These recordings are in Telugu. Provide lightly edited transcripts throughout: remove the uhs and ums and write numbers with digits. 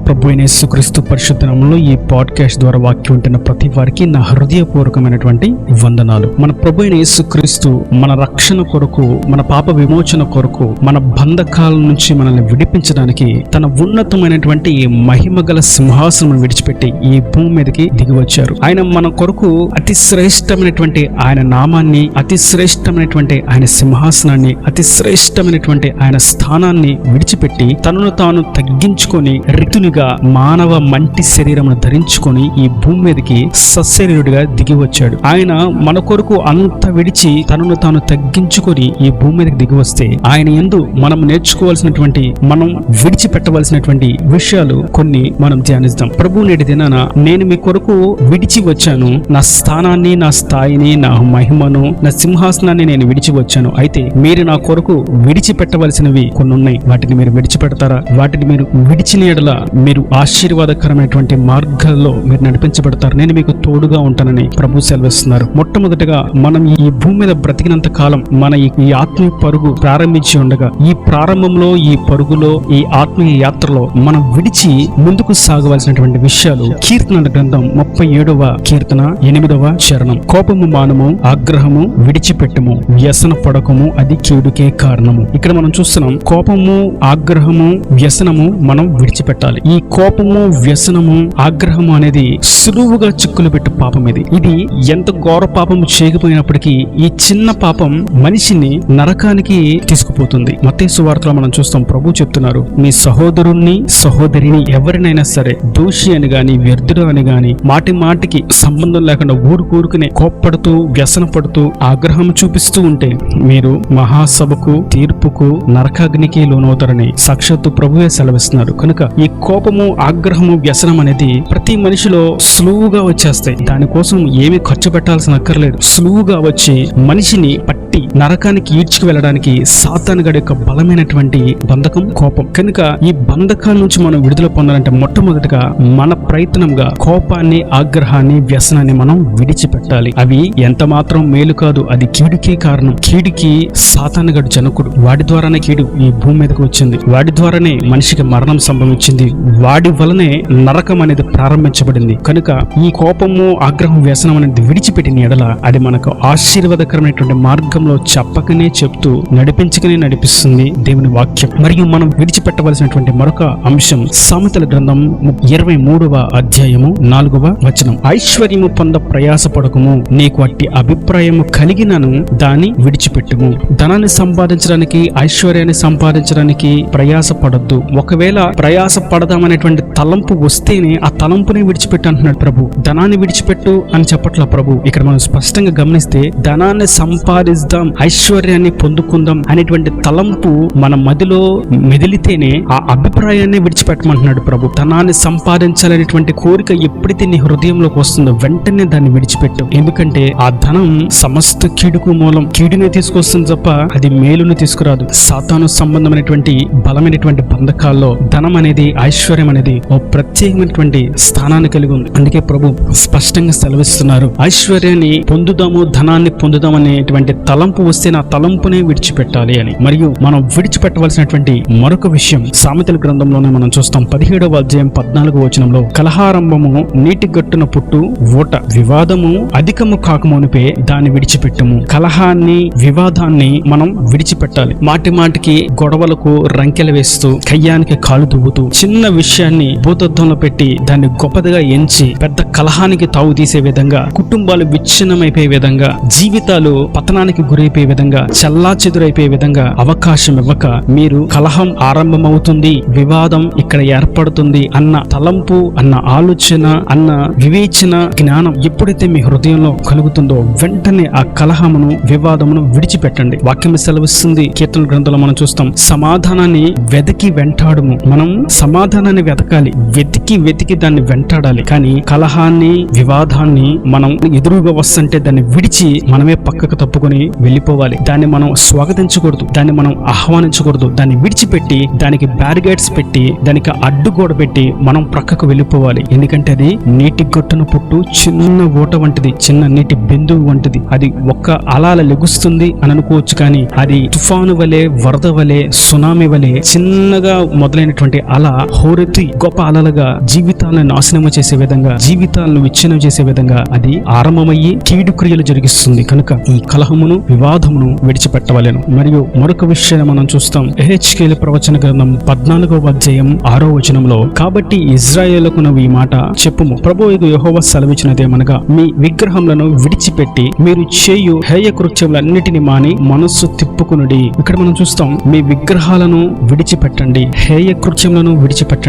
ప్రభు అయిన యేసుక్రీస్తు పరిశుద్ధ నామములో ఈ పాడ్కాస్ట్ ద్వారా వాక్యం వింటున్న ప్రతి వారికి నా హృదయపూర్వకమైనటువంటి వందనాలు. మన ప్రభు అయిన యేసుక్రీస్తు మన రక్షణ కొరకు, మన పాప విమోచన కొరకు, మన బంధకాల నుంచి మనల్ని విడిపించడానికి తన ఉన్నతమైనటువంటి ఈ మహిమగల సింహాసనం విడిచిపెట్టి ఈ భూమి మీదకి దిగి వచ్చారు. ఆయన మన కొరకు అతి శ్రేష్టమైనటువంటి ఆయన నామాన్ని, అతి శ్రేష్టమైనటువంటి ఆయన సింహాసనాన్ని, అతి శ్రేష్టమైనటువంటి ఆయన స్థానాన్ని విడిచిపెట్టి తనను తాను తగ్గించుకొని రితునిగా మానవ మంటి శరీరమును ధరించుకొని ఈ భూమి మీదకి సశరీరుడిగా దిగి వచ్చాడు. ఆయన మన కొరకు అంత విడిచి తనను తాను తగ్గించుకొని ఈ భూమి మీదకి దిగి వస్తే ఆయన యందు మనం నేర్చుకోవాల్సినటువంటి, మనం విడిచిపెట్టవలసినటువంటి విషయాలు కొన్ని మనం ధ్యానిద్దాం. ప్రభు నేటి దినాన నేను మీ కొరకు విడిచి వచ్చాను, నా స్థానాన్ని, నా స్థాయిని, నా మహిమను, నా సింహాసనాన్ని నేను విడిచి వచ్చాను. అయితే మీరు నా కొరకు విడిచిపెట్టవలసినవి కొన్ని ఉన్నాయి. వాటిని మీరు విడిచిపెడతారా? వాటిని మీరు విడిచిన ఎడల మీరు ఆశీర్వాదకరమైనటువంటి మార్గాల్లో మీరు నడిపించబడతారు. నేను మీకు తోడుగా ఉంటానని ప్రభు సెలవిస్తున్నారు. మొట్టమొదటిగా మనం ఈ భూమి మీద బ్రతికినంత కాలం మన ఈ ఆత్మీయ పరుగు ప్రారంభించి ఉండగా, ఈ ప్రారంభంలో, ఈ పరుగులో, ఈ ఆత్మీయ యాత్రలో మనం విడిచి ముందుకు సాగవలసినటువంటి విషయాలు కీర్తనల గ్రంథం 37వ కీర్తన 8వ చరణం. కోపము మానము, ఆగ్రహము విడిచిపెట్టుము, వ్యసన పడకము, అది కీడుకే కారణము. ఇక్కడ మనం చూస్తున్నాం, కోపము, ఆగ్రహము, వ్యసనము మనం విడిచిపెట్టాలి. ఈ కోపము, వ్యసనము, ఆగ్రహము అనేది సులువుగా చిక్కులు పెట్టు పాపం. ఇది ఎంత ఘోర పాపము చేయకపోయినప్పటికీ ఈ చిన్న పాపం మనిషిని నరకానికి తీసుకుపోతుంది. మత్తయి సువార్తలో మనం చూస్తాం, ప్రభు చెప్తున్నారు, మీ సహోదరుణ్ణి, సహోదరిని ఎవరినైనా సరే దోషి అని గాని, వ్యర్థుడు అని గాని, మాటి మాటికి సంబంధం లేకుండా ఊరుకునే కోప్పడుతూ, వ్యసన పడుతూ, ఆగ్రహం చూపిస్తూ ఉంటే మీరు మహాసభకు, తీర్పుకు, నరకాగ్నికి లోనవుతారని సాక్షాత్తు ప్రభువే సెలవిస్తున్నారు. కనుక ఈ కోపము, ఆగ్రహము, వ్యసనం అనేది ప్రతి మనిషిలో సులువుగా వచ్చేస్తాయి. దానికోసం ఏమీ ఖర్చు పెట్టాల్సిన అక్కర్లేదు. సులువుగా వచ్చి మనిషిని పట్టి నరకానికి ఈడ్చుకు వెళ్ళడానికి సాతానుగాడి యొక్క బలమైనటువంటి బంధకం కోపం. కనుక ఈ బంధకాల నుంచి మనం విడుదల పొందాలంటే మొట్టమొదటిగా మన ప్రయత్నంగా కోపాన్ని, ఆగ్రహాన్ని, వ్యసనాన్ని మనం విడిచిపెట్టాలి. అవి ఎంత మాత్రం మేలు కాదు, అది కీడుకే కారణం. కీడుకి సాతానుగాడు జనకుడు. వాడి ద్వారానే కీడు ఈ భూమి మీదకి వచ్చింది. వాడి ద్వారానే మనిషికి మరణం సంభవించింది. వాడి వలనే నరకం అనేది ప్రారంభించబడింది. కనుక ఈ కోపము, ఆగ్రహం, వ్యసనం అనేది విడిచిపెట్టిన ఎడల అది మనకు ఆశీర్వాదకరమైనటువంటి మార్గంలో చెప్పకనే చెప్తూ నడిపించకనే నడిపిస్తుంది దేవుని వాక్యం. మరియు మనం విడిచిపెట్టవలసినటువంటి మరొక అంశం సామెతల గ్రంథం 23వ అధ్యాయము 4వ వచనం. ఐశ్వర్యము పొంద ప్రయాసపడకము, నీకు అట్టి అభిప్రాయము కలిగినను దాన్ని విడిచిపెట్టుము. ధనాన్ని సంపాదించడానికి, ఐశ్వర్యాన్ని సంపాదించడానికి ప్రయాసపడద్దు. ఒకవేళ ప్రయాస పడదామనేటువంటి తలంపు వస్తేనే ఆ తలంపునే విడిచిపెట్టు అంటున్నాడు ప్రభు. ధనాన్ని విడిచిపెట్టు అని చెప్పట్లా ప్రభు. ఇక్కడ మనం స్పష్టంగా గమనిస్తే ధనాన్ని సంపాదిద్దాం, ఐశ్వర్యాన్ని పొందుకుందాం అనేటువంటి తలంపు మన మదిలో మెదిలితేనే ఆ అభిప్రాయాన్ని విడిచిపెట్టమంటున్నాడు ప్రభు. ధనాన్ని సంపాదించాలనేటువంటి కోరిక ఎప్పుడైతే నీ హృదయంలోకి వస్తుందో వెంటనే దాన్ని విడిచిపెట్టు. ఎందుకంటే ఆ ధనం సమస్త కీడుకు మూలం. కీడునే తీసుకొస్తుంది తప్ప అది మేలును తీసుకురాదు. సాతాను సంబంధమైనటువంటి బలమైనటువంటి బంధకాల్లో ధనం అనేది, ఐశ్వర్యం అనేది ఓ ప్రత్యేకమైనటువంటి స్థానాన్ని కలిగి ఉంది. అందుకే ప్రభు స్పష్టంగా సెలవిస్తున్నారు, ఐశ్వర్యాన్ని పొందుదాము, ధనాన్ని పొందుదాం అనేటువంటి తలంపు వస్తే నా తలంపునే విడిచిపెట్టాలి అని. మరియు మనం విడిచిపెట్టవలసినటువంటి మరొక విషయం సామెతల గ్రంథంలోనే మనం చూస్తాం. 17వ అధ్యాయం 14వ వచనంలో, కలహారంభము నీటి గట్టున పుట్టు ఊట, వివాదము అధికము కాకమునిపే దాన్ని విడిచిపెట్టుము. కలహాన్ని, వివాదాన్ని మనం విడిచిపెట్టాలి. మాటి మాటికి గొడవలకు రంకెలు వేస్తూ, కయ్యానికి కాలు దువ్వుతూ, చిన్న విషయాన్ని భూతత్వంలో పెట్టి దాన్ని గొప్పదిగా ఎంచి పెద్ద కలహానికి తావు తీసే విధంగా, కుటుంబాలు విచ్ఛిన్నమైపోయే విధంగా, జీవితాలు పతనానికి గురైపోయే విధంగా, చల్లా చెదురైపోయే విధంగా అవకాశం ఇవ్వక మీరు కలహం ఆరంభమవుతుంది, వివాదం ఇక్కడ ఏర్పడుతుంది అన్న తలంపు, అన్న ఆలోచన, అన్న వివేచన, జ్ఞానం ఎప్పుడైతే మీ హృదయంలో కలుగుతుందో వెంటనే ఆ కలహమును, వివాదమును విడిచిపెట్టండి. వాక్యం సెలవిస్తుంది, కీర్తన గ్రంథంలో మనం చూస్తాం, సమాధానాన్ని వెతికి వెంటాడుము. మనం సమాధానాన్ని వెతకాలి, వెతికి దాన్ని వెంటాడాలి. కానీ కలహాన్ని, వివాదాన్ని మనం ఎదురుగా వస్తుంటే దాన్ని విడిచి మనమే పక్కకు తప్పుకొని వెళ్ళిపోవాలి. దాన్ని మనం స్వాగతించకూడదు, దాన్ని మనం ఆహ్వానించకూడదు. దాన్ని విడిచిపెట్టి దానికి బ్యారిగేడ్స్ పెట్టి, దానికి అడ్డుగోడ పెట్టి మనం ప్రక్కకు వెళ్ళిపోవాలి. ఎందుకంటే అది నీటి గొట్టున పుట్టు చిన్న ఊట వంటిది, చిన్న నీటి బిందువు వంటిది. అది ఒక్క అలాల లెగుస్తుంది అని అనుకోవచ్చు, కానీ అది తుఫాను వలె, వరద వలె, సునామీ వలె చిన్నగా మొదలైనటువంటి అల హోరెత్తి గొప్ప అలలుగా జీవితాలను నాశనం చేసే విధంగా, జీవితాలను విచ్ఛిన్నం చేసే విధంగా అది ఆరంభమయ్యి కీడు క్రియలు జరిగిస్తుంది. కనుక ఈ కలహమును, వివాదమును విడిచిపెట్టవలెను. మరియు మరొక విషయాన్ని మనం చూస్తాం. యెహెజ్కేలు ప్రవచన గ్రంథం 14వ అధ్యాయం 6వ వచనంలో, కాబట్టి ఇశ్రాయేలుకు నువ్వు ఈ మాట చెప్పుము, ప్రభువు యెహోవా సెలవిచ్చినదేమనగా, మీ విగ్రహములను విడిచిపెట్టి మీరు చేయు హేయ కృత్యములన్నిటిని మాని మనస్సు తిప్పుకునుడి. ఇక్కడ మనం చూస్తాం, మీ విగ్రహాలను విడిచిపెట్టండి, హేయ కృత్యములను విడిచిపెట్టండి.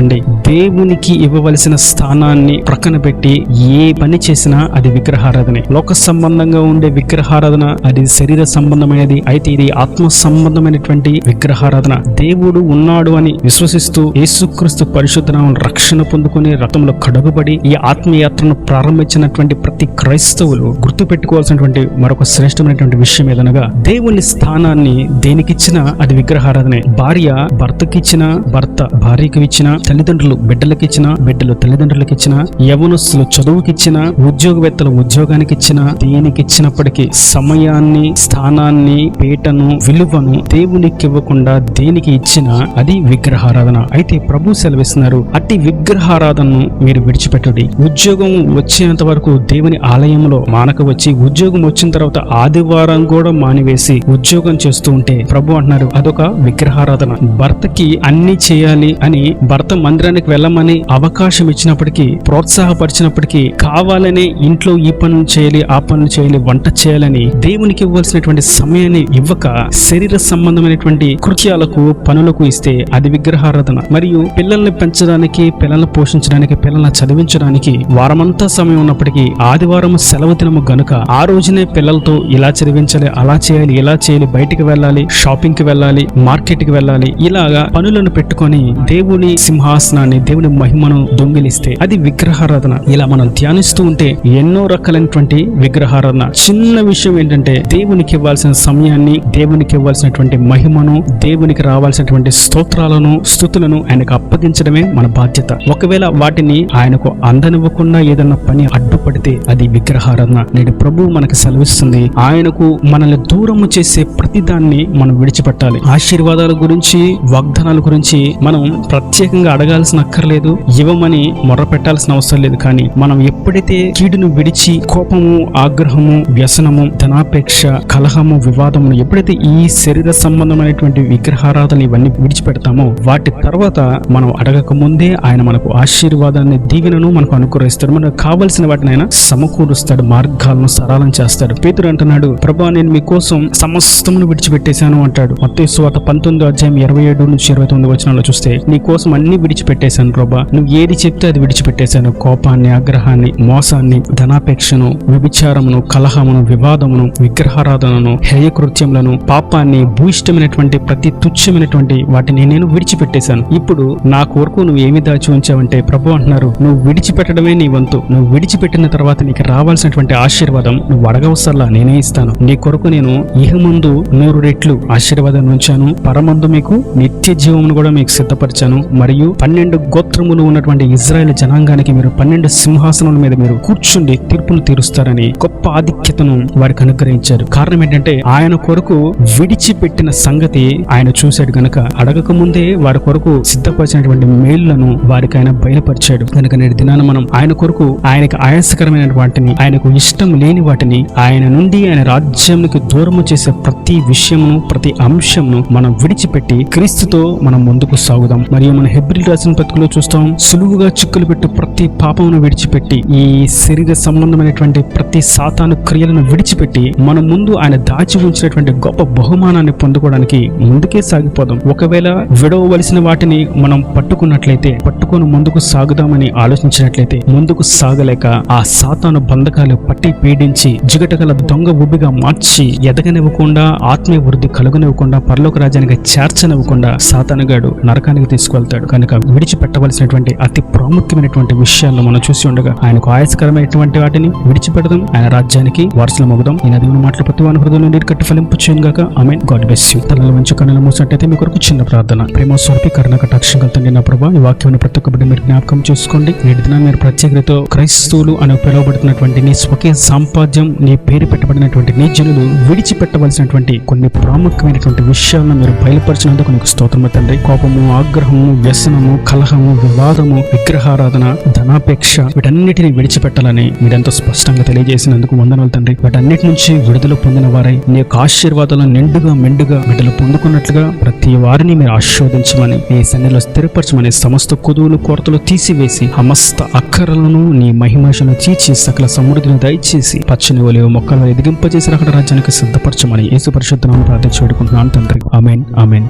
దేవునికి ఇవ్వవలసిన స్థానాన్ని ప్రక్కన పెట్టి ఏ పని చేసినా అది విగ్రహారాధనే. లోక సంబంధంగా ఉండే విగ్రహారాధన అది శరీర సంబంధమైనది. అయితే ఇది ఆత్మ సంబంధమైనటువంటి విగ్రహారాధన. దేవుడు ఉన్నాడు అని విశ్వసిస్తూ యేసుక్రీస్తు పరిశుద్ధ నామమున రక్షణ పొందుకుని రక్తంలో కడుగుబడి ఈ ఆత్మయాత్రను ప్రారంభించినటువంటి ప్రతి క్రైస్తవులు గుర్తు పెట్టుకోవాల్సినటువంటి మరొక శ్రేష్టమైనటువంటి విషయం ఏదనగా, దేవుని స్థానాన్ని దేనికిచ్చినా అది విగ్రహారాధనే. భార్య భర్తకిచ్చినా, భర్త భార్యకి ఇచ్చినా, తల్లిదండ్రులు బిడ్డలకిచ్చినా, బిడ్డలు తల్లిదండ్రులకిచ్చినా, యవనస్తులు చదువుకిచ్చినా, ఉద్యోగవేత్తలు ఉద్యోగానికి ఇచ్చినా, దేనికి ఇచ్చినప్పటికీ సమయాన్ని, స్థానాన్ని, పీటను, విలువను దేవునికి ఇవ్వకుండా దేనికి ఇచ్చినా అది విగ్రహారాధన. అయితే ప్రభు సెలవిస్తున్నారు, అట్టి విగ్రహారాధనను మీరు విడిచిపెట్టుడి. ఉద్యోగం వచ్చేంత వరకు దేవుని ఆలయంలో మానక వచ్చి, ఉద్యోగం వచ్చిన తర్వాత ఆదివారం కూడా మానివేసి ఉద్యోగం చేస్తూ ఉంటే ప్రభు అంటున్నారు అదొక విగ్రహారాధన. భర్తకి అన్ని చేయాలి అని భర్త మందిరానికి వెళ్ళమని అవకాశం ఇచ్చినప్పటికీ, ప్రోత్సాహపరిచినప్పటికీ, కావాలనే ఇంట్లో ఈ పనులు చేయాలి, ఆ పనులు చేయాలి, వంట చేయాలని దేవునికి ఇవ్వాల్సినటువంటి సమయాన్ని ఇవ్వక శరీర సంబంధమైనటువంటి కృత్యాలకు, పనులకు ఇస్తే అది విగ్రహారాధన. మరియు పిల్లల్ని పెంచడానికి, పిల్లల్ని పోషించడానికి, పిల్లల్ని చదివించడానికి వారమంతా సమయం ఉన్నప్పటికీ ఆదివారం సెలవు దినము గనుక ఆ రోజునే పిల్లలతో ఇలా చదివించాలి, అలా చేయాలి, ఇలా చేయాలి, బయటికి వెళ్ళాలి, షాపింగ్ కి వెళ్ళాలి, మార్కెట్ కి వెళ్ళాలి, ఇలాగా పనులను పెట్టుకొని దేవుని సింహాసనాన్ని, దేవుని మహిమను దొంగిలిస్తే అది విగ్రహారాధన. ఇలా మనం ధ్యానిస్తూ ఉంటే ఎన్నో రకాలైనటువంటి విగ్రహారాధన. చిన్న విషయం ఏంటంటే దేవునికి ఇవ్వాల్సిన సమయాన్ని, దేవునికి ఇవ్వాల్సినటువంటి మహిమను, దేవునికి రావాల్సినటువంటి స్తోత్రాలను, స్తుతులను ఆయనకు అప్పగించడమే మన బాధ్యత. ఒకవేళ వాటిని ఆయనకు అందనివ్వకుండా ఏదన్నా పని అడ్డుపడితే అది విగ్రహారాధన. నేడు ప్రభు మనకు సెలవిస్తుంది, ఆయనకు మనల్ని దూరము చేసే ప్రతిదాన్ని మనం విడిచిపెట్టాలి. ఆశీర్వాదాల గురించి, వాగ్దానాల గురించి మనం ప్రత్యేకంగా అడగాల్సిన అక్కర్లేదు, ఇవ్వమని మొర్ర పెట్టాల్సిన అవసరం లేదు. కానీ మనం ఎప్పుడైతే కీడును విడిచి కోపము, ఆగ్రహము, వ్యసనము, ధనాపేక్ష, కలహము, వివాదమును ఎప్పుడైతే ఈ శరీర సంబంధమైనటువంటి విగ్రహారాధన ఇవన్నీ విడిచిపెడతామో వాటి తర్వాత మనం అడగక ముందే ఆయన మనకు ఆశీర్వాదాన్ని, దీవెనను మనకు అనుగ్రహిస్తాడు. మనకు కావలసిన వాటిని ఆయన సమకూరుస్తాడు, మార్గాలను సరళం చేస్తాడు. పేతురు అంటున్నాడు, ప్రభా నేను మీకోసం సమస్తమును విడిచిపెట్టేశాను అంటాడు. మత్తయి సువార్త 19వ అధ్యాయం 27 నుంచి 29 వచనాల్లో చూస్తే, నీ కోసం అన్ని విడిచిపెట్టేశాను ప్రభా, నువ్వు ఏది చెప్తే అది విడిచిపెట్టేశాను. కోపాన్ని, ఆగ్రహాన్ని, మోసాన్ని, ధనాపేక్షను, వ్యభిచారమును, కలహమును, వివాదమును, విగ్రహారాధనను, హేయకృత్యములను, పాపాన్ని, భూయిష్టమైనటువంటి ప్రతి తుచ్చమైనటువంటి వాటిని నేను విడిచిపెట్టేశాను. ఇప్పుడు నా కొరకు నువ్వు ఏమి దాచి ఉంచావంటే ప్రభు అంటున్నారు, నువ్వు విడిచిపెట్టడమే నీ వంతు. నువ్వు విడిచిపెట్టిన తర్వాత నీకు రావాల్సినటువంటి ఆశీర్వాదం నువ్వు అడగవసరలా నేనే ఇస్తాను. నీ కొరకు నేను ఇహమందు 100 రెట్లు ఆశీర్వాదాన్ని ఉంచాను, పరమందు మీకు నిత్య జీవమును కూడా మీకు సిద్ధపరిచాను. మరియు 12 గోత్రములు ఉన్నటువంటి ఇజ్రాయేల్ జనాంగానికి మీరు 12 సింహాసనముల మీద మీరు కూర్చుండి తీర్పును తీరుస్తారని గొప్ప ఆధిక్యతను వారికి అనుగ్రహించారు. కారణం ఏంటంటే ఆయన కొరకు విడిచిపెట్టిన సంగతి ఆయన చూశాడు గనక అడగక ముందే వారి కొరకు సిద్ధపరిచినటువంటి మేళ్లను వారికి ఆయన బయలుపరిచాడు. కనుక నేటి దినాన మనం ఆయన కొరకు, ఆయనకు ఆయాసకరమైన వాటిని, ఆయనకు ఇష్టం లేని వాటిని, ఆయన నుండి ఆయన రాజ్యానికి దూరము చేసే ప్రతి విషయమును, ప్రతి అంశమును మనం విడిచిపెట్టి క్రీస్తుతో మనం ముందుకు సాగుదాం. మరియు మన హెబ్రీయులకు రాసిన పత్రికలో చూస్తాం, సులువుగా చిక్కులు పెట్టు ప్రతి పాపమును విడిచిపెట్టి, ఈ శరీర సంబంధమైనటువంటి ప్రతి సాతాను క్రియలను విడిచిపెట్టి మన ముందు ఆయన దాచి ఉంచినటువంటి గొప్ప బహుమానాన్ని పొందుకోవడానికి ముందుకే సాగిపోదాం. ఒకవేళ విడవవలసిన వాటిని మనం పట్టుకున్నట్లయితే, పట్టుకొని ముందుకు సాగుదామని ఆలోచించినట్లయితే ముందుకు సాగలేక ఆ సాతాను బంధకాలు పట్టి పీడించి జిగటగల దొంగ ఉబ్బిగా మార్చి ఎదగనివ్వకుండా, ఆత్మీయ వృద్ధి కలుగనివ్వకుండా, పరలోక రాజ్యానికి చేర్చనివ్వకుండా సాతానుగాడు నరకానికి తీసుకువెళ్తాడు. కనుక విడిచిపెట్టవలసినటువంటి అతి ప్రాముఖ్యమైనటువంటి విషయాలను మనం చూసి ఉండగా ఆయనకు ఆయాసకరమైనటువంటి వాటిని విడిచిపెడదాం, ఆయన రాజ్యానికి వారసులమవుదాం. ఈ నదిని మాటలు ప్రతి వాని హృదయంలో నీరు కట్టి ఫలింపు చేయగాక. ఆమేన్. God bless you. తలల వంచి కన్నులు మూసినట్టయితే మీ కొరకు చిన్న ప్రార్థన. ప్రేమ స్వరూపి కరుణ కటాక్షం కలిగి నా ప్రభా, ఈ వాక్యాన్ని ప్రతి ఒక్క బిడ్డ మీరు జ్ఞాపకం చేసుకోండి. నేటి దినాన్ని మీరు ప్రత్యేకతతో క్రైస్తవులు అని పిలువబడుతున్నటువంటి నీ స్వకీయ సాంపాద్యం, నీ పేరు పెట్టబడినటువంటి నీ జనులు విడిచిపెట్టవలసినటువంటి కొన్ని ప్రాముఖ్యమైనటువంటి విషయాలను మీరు బయలుపరిచినందుకు నీకు స్తోత్రము తండ్రి. కోపము, ఆగ్రహము, వ్యసనము, దొంగతనము, కలహము, వివాదము, విగ్రహారాధన, ధనాపేక్ష వీటన్నిటిని విడిచిపెట్టాలని మీరెంతో స్పష్టంగా తెలియజేసినందుకు వందనాలు తండ్రి. వీటన్నిటి నుంచి విడుదల పొందిన వారై నీ యొక్క ఆశీర్వాదాలను నిండుగా మెండుగా విడుదల పొందుకున్నట్లుగా ప్రతి వారిని మీరు ఆశీర్వదించమని, నీ సన్నిధిలో స్థిరపరచమని, సమస్త కొదువులు కొరతలు తీసివేసి సమస్త అక్కరలను నీ మహిమను తీర్చి సకల సమృద్ధిని దయచేసి పచ్చని ఒలివ మొక్కలు ఎదిగింపజేసి అక్కడ రాజ్యానికి సిద్ధపరచమని యేసు పరిశుద్ధ నామమున ప్రార్థించి వేడుకుంటున్నాను తండ్రి. ఆమేన్, ఆమేన్.